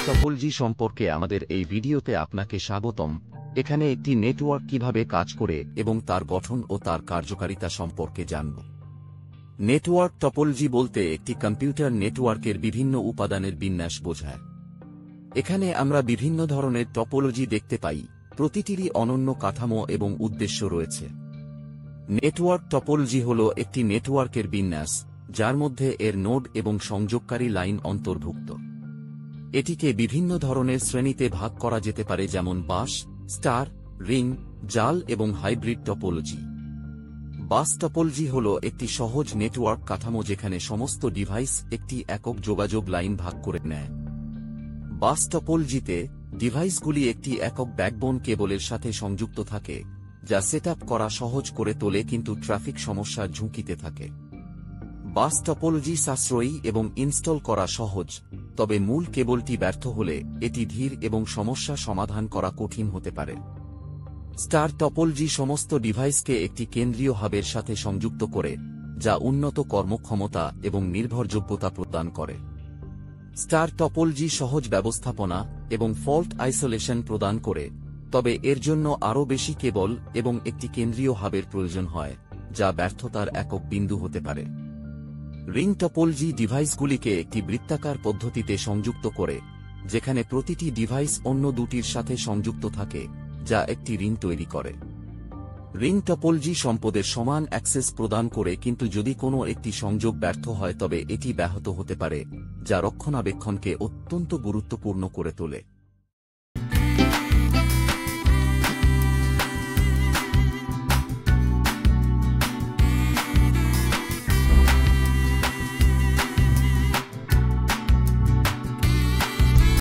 Topology সম্পর্কে আমাদের এই ভিডিওতে আপনাকে স্বাগতম। এখানে একটি নেটওয়ার্ক কিভাবে কাজ করে এবং তার গঠন ও তার কার্যকারিতা সম্পর্কে জানব। নেটওয়ার্ক টপোলজি বলতে একটি কম্পিউটার নেটওয়ার্কের বিভিন্ন উপাদানের বিন্যাস বোঝায়। এখানে আমরা বিভিন্ন ধরনের টপোলজি দেখতে পাই, প্রতিটিরই অনন্য কাঠামো এবং উদ্দেশ্য রয়েছে। নেটওয়ার্ক টপোলজি হল একটি নেটওয়ার্কের বিন্যাস যার মধ্যে এর নোড এবং সংযোগকারী লাইন অন্তর্ভুক্ত। এটিকে বিভিন্ন ধরনের শ্রেণীতে ভাগ করা যেতে পারে, যেমন বাস, স্টার, রিং, জাল এবং হাইব্রিড টপোলজি। বাস টপোলজি হল একটি সহজ নেটওয়ার্ক কাঠামো যেখানে সমস্ত ডিভাইস একটি একক যোগাযোগ লাইন ভাগ করে নেয়। বাস টপোলজিতে ডিভাইসগুলি একটি একক ব্যাকবোন কেবলের সাথে সংযুক্ত থাকে, যা সেটআপ করা সহজ করে তোলে কিন্তু ট্রাফিক সমস্যার ঝুঁকিতে থাকে। বাস টপোলজি সাশ্রয়ী এবং ইনস্টল করা সহজ, তবে মূল কেবলটি ব্যর্থ হলে এটি ধীর এবং সমস্যা সমাধান করা কঠিন হতে পারে। স্টার টপোলজি সমস্ত ডিভাইসকে একটি কেন্দ্রীয় হাবের সাথে সংযুক্ত করে, যা উন্নত কর্মক্ষমতা এবং নির্ভরযোগ্যতা প্রদান করে। স্টার টপোলজি সহজ ব্যবস্থাপনা এবং ফল্ট আইসোলেশন প্রদান করে, তবে এর জন্য আরও বেশি কেবল এবং একটি কেন্দ্রীয় হাবের প্রয়োজন হয়, যা ব্যর্থতার একক বিন্দু হতে পারে। রিং টপোলজি ডিভাইসগুলিকে একটি বৃত্তাকার পদ্ধতিতে সংযুক্ত করে, যেখানে প্রতিটি ডিভাইস অন্য দুটির সাথে সংযুক্ত থাকে, যা একটি রিং তৈরি করে। রিং টপোলজি সম্পদের সমান অ্যাক্সেস প্রদান করে, কিন্তু যদি কোনো একটি সংযোগ ব্যর্থ হয় তবে এটি ব্যাহত হতে পারে, যা রক্ষণাবেক্ষণকে অত্যন্ত গুরুত্বপূর্ণ করে তোলে।